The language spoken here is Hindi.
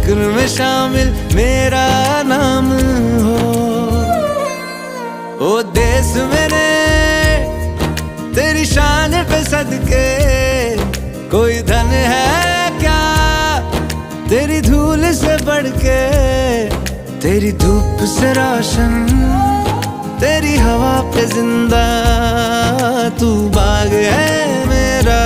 जिक्र में शामिल मेरा नाम हो। ओ देश मेरे तेरी शान पे सदके, कोई धन है क्या तेरी धूल से बढ़ के। तेरी धूप से रोशन, तेरी हवा पे जिंदा, तू बाग है मेरा।